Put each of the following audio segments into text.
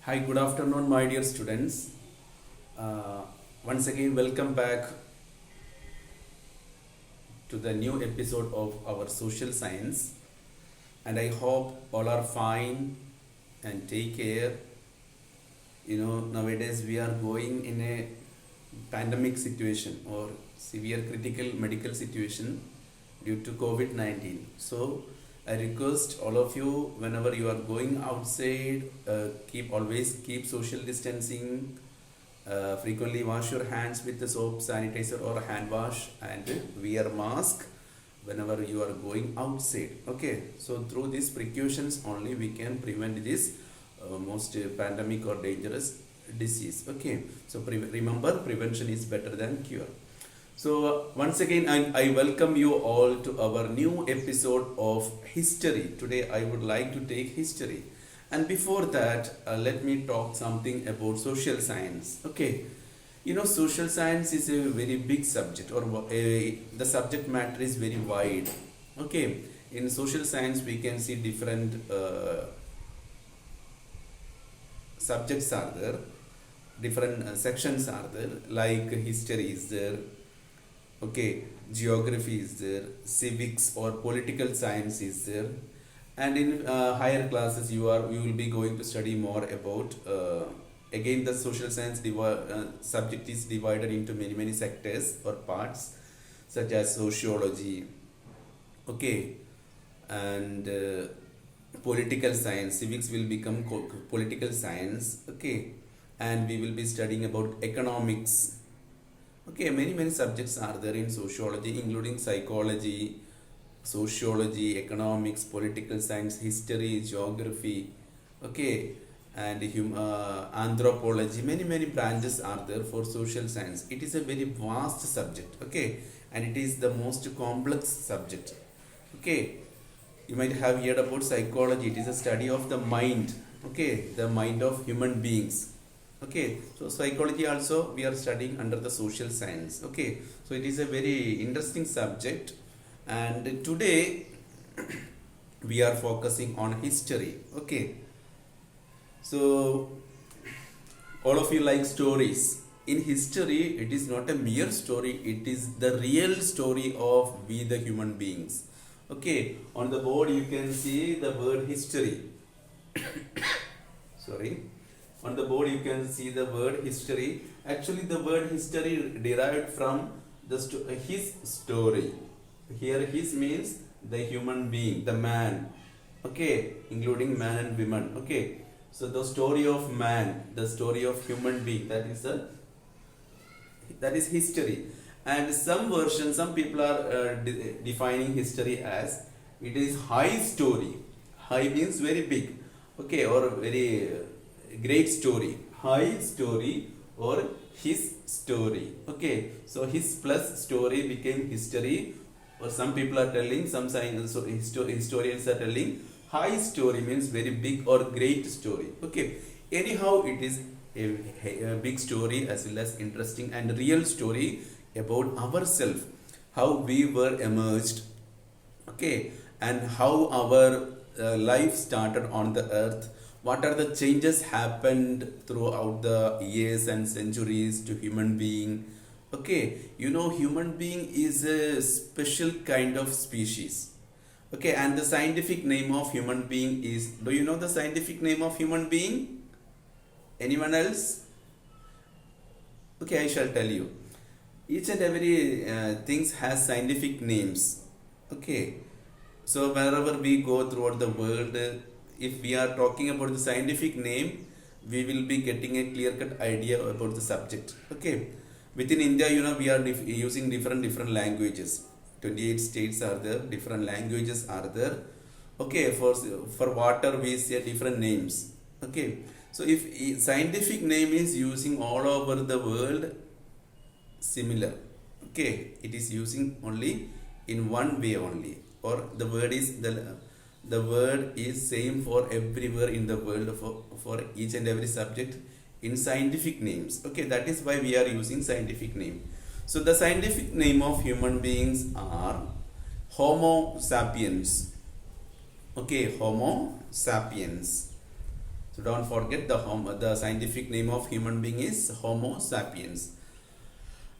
Hi, good afternoon, my dear students. Uh, Once again, welcome back to the new episode of our social science. And I hope all are fine and take care. Nowadays we are going in a pandemic situation or severe critical medical situation due to COVID 19. So, I request all of you whenever you are going outside, keep always keep social distancing. Frequently wash your hands with the soap, sanitizer, or hand wash, and wear mask whenever you are going outside. Okay, so through these precautions only we can prevent this most pandemic or dangerous disease. Okay, so remember, prevention is better than cure. So, once again, I welcome you all to our new episode of History. Today, I would like to take history. And before that, let me talk something about social science. Okay, social science is a very big subject, or the subject matter is very wide. Okay, in social science, we can see different subjects are there, different sections are there, like history is there. Okay, geography is there, civics or political science is there, and in higher classes you will be going to study more about again the social science subject is divided into many sectors or parts such as sociology. Okay, and political science, civics will become political science. Okay, and we will be studying about economics. Okay, many subjects are there in sociology, including psychology, sociology, economics, political science, history, geography. Okay, and anthropology. Many branches are there for social science. It is a very vast subject. Okay, and it is the most complex subject. Okay, you might have heard about psychology. It is a study of the mind. Okay, the mind of human beings. Okay, so psychology also we are studying under the social science. Okay, so it is a very interesting subject, and today we are focusing on history. Okay, so all of you like stories. In history, it is not a mere story, it is the real story of we the human beings. Okay, on the board you can see the word history. Sorry, on the board you can see the word history. Actually, the word history derived from his story. Here his means the human being, the man. Okay, including man and women. Okay, so the story of man, the story of human being, that is history. And some people are defining history as it is high story. High means very big. Okay, or very great story. High story or his story. Okay, so his plus story became history, or some people are telling, some science, so historians are telling high story means very big or great story. Okay, anyhow, it is a big story as well as interesting and real story about ourselves, how we were emerged. Okay, and how our life started on the earth, what are the changes happened throughout the years and centuries to human being. Okay, human being is a special kind of species. Okay, and the scientific name of human being is, do you know the scientific name of human being? Anyone else? Okay, I shall tell you. Each and every things has scientific names. Okay, so wherever we go throughout the world, if we are talking about the scientific name, we will be getting a clear-cut idea about the subject. Okay, within India, we are using different languages. 28 states are there, different languages are there. Okay, for water we say different names. Okay, so if scientific name is using all over the world similar. Okay, it is using only in one way only, or the word is same for everywhere in the world for each and every subject in scientific names. Okay, that is why we are using scientific name. So the scientific name of human beings are Homo sapiens. Okay, Homo sapiens. So don't forget the scientific name of human being is Homo sapiens.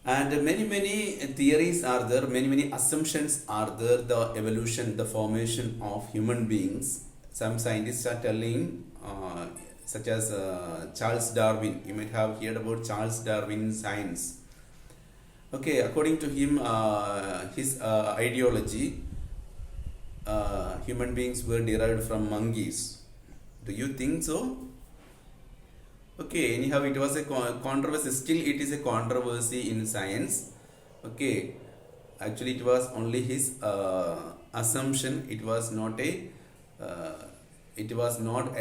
And many theories are there, many assumptions are there. The evolution, the formation of human beings. Some scientists are telling, such as Charles Darwin. You might have heard about Charles Darwin science. Okay, according to him, his ideology, human beings were derived from monkeys. Do you think so? Okay, anyhow, it was a controversy. Still, it is a controversy in science. Okay, actually, it was only his assumption. It was not a. It was not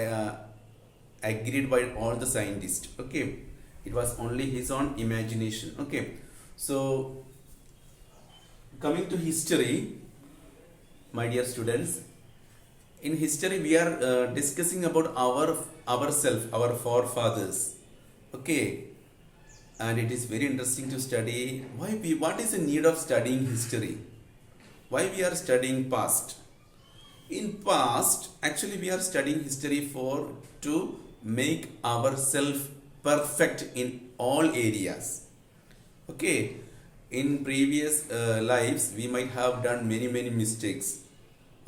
agreed by all the scientists. Okay, it was only his own imagination. Okay, so coming to history, my dear students, in history we are discussing about ourselves, our forefathers. Okay, and it is very interesting to study what is the need of studying history, why we are studying past. In past, actually we are studying history for to make ourselves perfect in all areas. Okay, in previous lives we might have done many mistakes.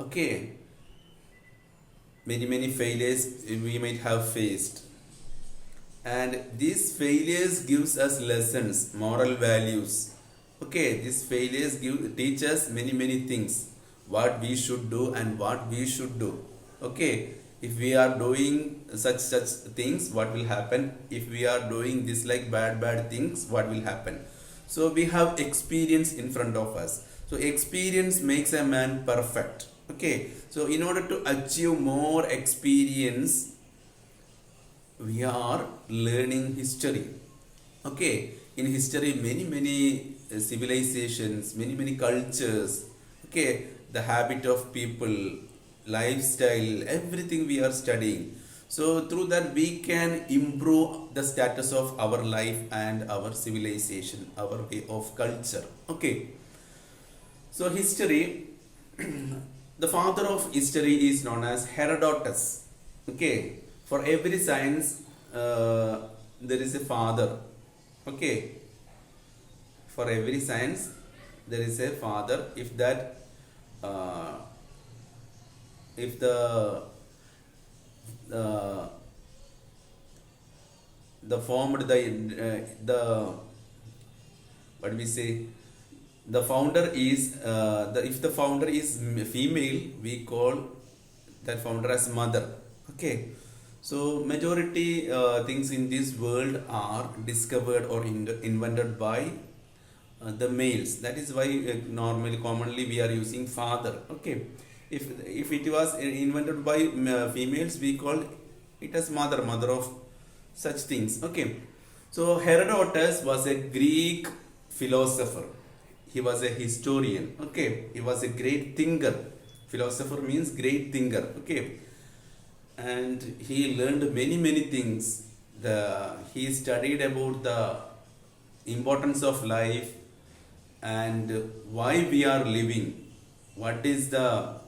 Okay, many failures we might have faced, and these failures gives us lessons, moral values. Okay, these failures teach us many things, what we should do and what we should do. Okay, if we are doing such things, what will happen? If we are doing this like bad things, what will happen? So we have experience in front of us. So experience makes a man perfect. Okay, so in order to achieve more experience, we are learning history. Okay, in history many civilizations, many cultures. Okay, the habit of people, lifestyle, everything we are studying. So through that we can improve the status of our life and our civilization, our way of culture. Okay, so history. The father of history is known as Herodotus. Okay, for every science there is a father. Okay, for every science there is a father. If that if the formed the what we say, the founder is if the founder is female, we call that founder as mother. Okay, so majority things in this world are discovered or invented by the males. That is why normally commonly we are using father. Okay, if it was invented by females, we call it as mother of such things. Okay, so Herodotus was a Greek philosopher. He was a historian. Okay, he was a great thinker. Philosopher means great thinker. Okay, and he learned many things. He studied about the importance of life and why we are living. What is the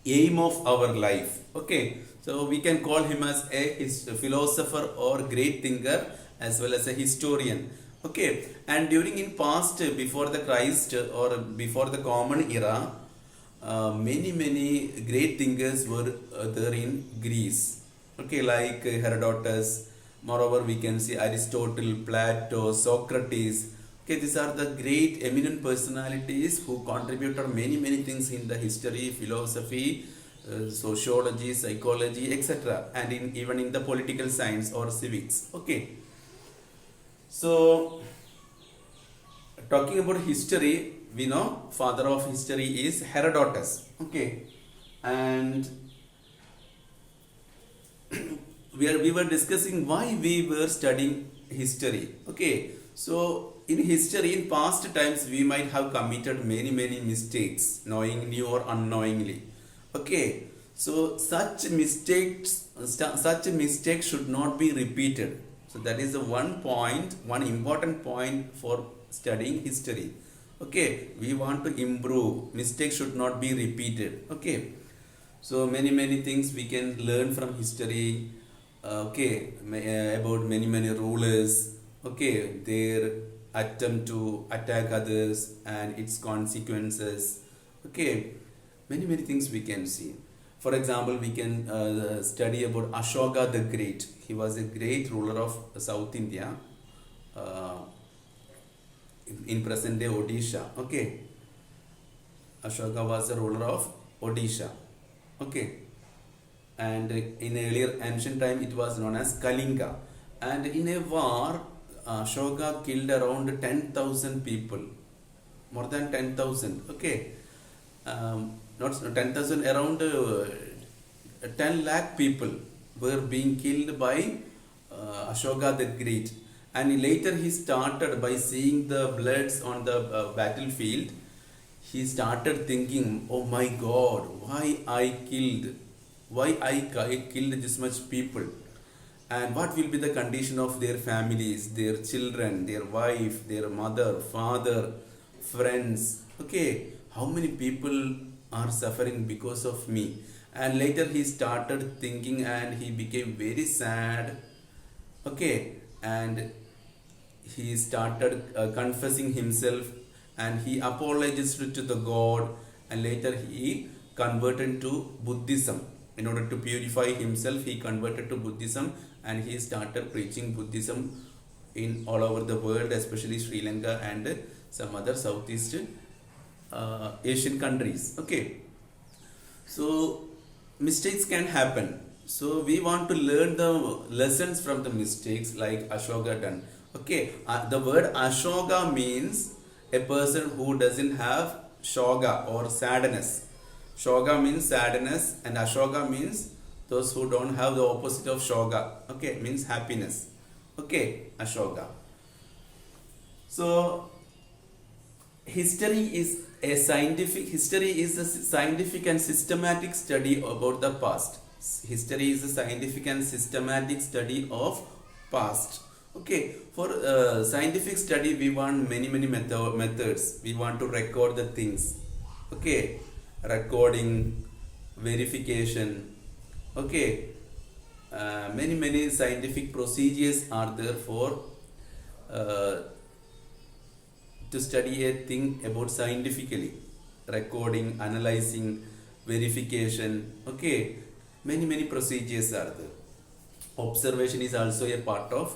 aim of our life? Okay, so we can call him as a philosopher or great thinker as well as a historian. Okay, and during in past, before the Christ or before the common era, many great thinkers were there in Greece. Okay, like Herodotus. Moreover, we can see Aristotle, Plato, Socrates. Okay, these are the great eminent personalities who contributed many things in the history, philosophy, sociology, psychology, etc., and even in the political science or civics. Okay, so talking about history, we know father of history is Herodotus. Okay, and we were discussing why we were studying history. Okay, so in history, in past times, we might have committed many mistakes, knowingly or unknowingly. Okay, so such mistakes should not be repeated. So that is the one important point for studying history. Okay, we want to improve. Mistakes should not be repeated. Okay, so many things we can learn from history. about many rulers, okay, their attempt to attack others and its consequences, okay, many things we can see. For example, we can study about Ashoka the Great. He was a great ruler of South India, uh, in present day Odisha, okay. Ashoka was a ruler of Odisha, okay, and in earlier ancient time it was known as Kalinga. And in a war, Ashoka killed around 10,000 people, more than 10,000. Okay, not 10,000, around 10 lakh people were being killed by Ashoka the Great. And later he started, by seeing the bloods on the battlefield, he started thinking, oh my God, why I killed this much people, and what will be the condition of their families, their children, their wife, their mother, father, friends. Okay, how many people are suffering because of me? And later he started thinking and he became very sad. Okay, and he started confessing himself, and he apologized to the God, and later he converted to Buddhism. In order to purify himself, he converted to Buddhism, and he started preaching Buddhism in all over the world, especially Sri Lanka and some other Southeast Asian countries. Okay, so mistakes can happen. So we want to learn the lessons from the mistakes like Ashoka done. Okay, the word Ashoka means a person who doesn't have shoga or sadness. Shoga means sadness, and Ashoka means those who don't have the opposite of shoga. Okay, means happiness. Okay, Ashoka. So history is a scientific and systematic study about the past. History is a scientific and systematic study of past. Okay, for scientific study we want many methods. We want to record the things. Okay, recording, verification. Okay, many scientific procedures are there for uh, to study a thing about scientifically. Recording, analyzing, verification. Okay, many procedures are there. Observation is also a part of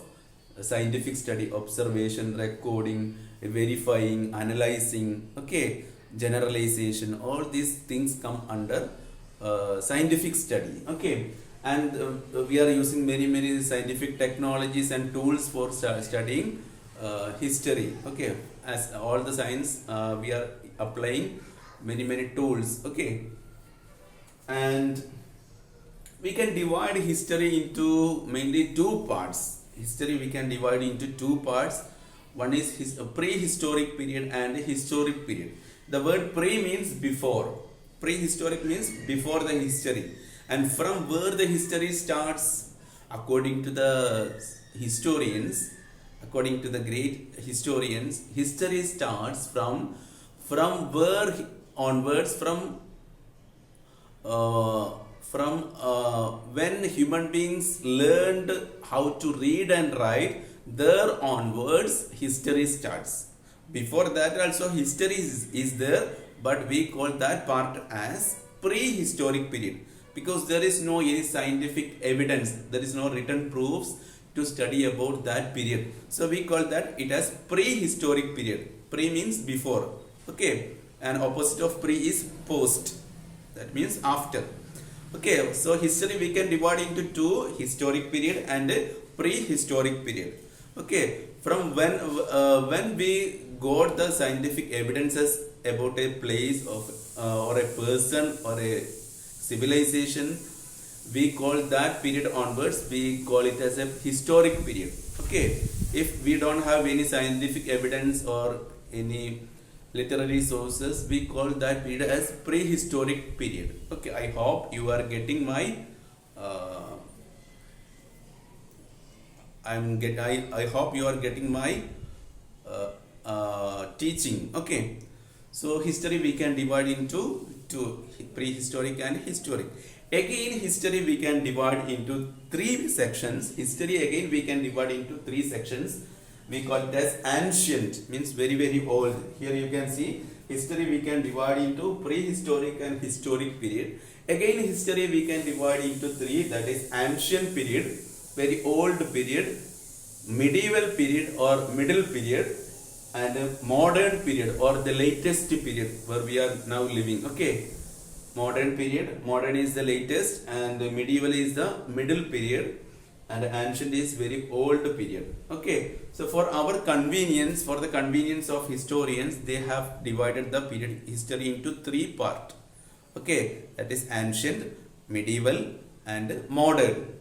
scientific study. Observation, recording, verifying, analyzing, okay, generalization, all these things come under scientific study. Okay, and we are using many scientific technologies and tools for studying history. Okay, as all the science, we are applying many tools. Okay, and we can divide history into mainly two parts. History we can divide into two parts. One is prehistoric period and historic period. The word pre means before. Prehistoric means before the history. And from where the history starts, according to the historians, according to the great historians, history starts from where onwards, when human beings learned how to read and write, there onwards history starts. Before that also history is there, but we call that part as prehistoric period, because there is no any scientific evidence, there is no written proofs to study about that period. So we call that it as prehistoric period. Pre means before. Okay, and opposite of pre is post, that means after. Okay, so history we can divide into two: historic period and prehistoric period. Okay, from when we got the scientific evidences about a place of or a person or a civilization, we call that period onwards, we call it as a historic period. Okay, if we don't have any scientific evidence or any literary sources, we call that period as prehistoric period. Okay, I hope you are getting my I hope you are getting my teaching. Okay, so history we can divide into two: prehistoric and historic. Again, history we can divide into three sections. History again we can divide into three sections. We call it as ancient, means very very old. Here you can see history we can divide into prehistoric and historic period. Again, history we can divide into three, that is ancient period, very old period, medieval period or middle period, and modern period or the latest period where we are now living. Okay, modern period, modern is the latest, and the medieval is the middle period, and ancient is very old period. Okay, so for our convenience, for the convenience of historians, they have divided the period history into three parts. Okay, that is ancient, medieval, and modern.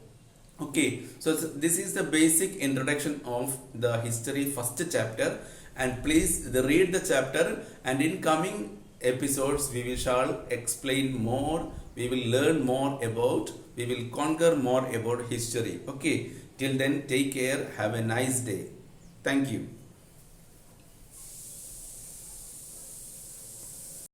Okay, so this is the basic introduction of the history first chapter, and please read the chapter, and in coming episodes we will shall explain more, we will learn more about, we will conquer more about history. Okay, till then, take care, have a nice day. Thank you.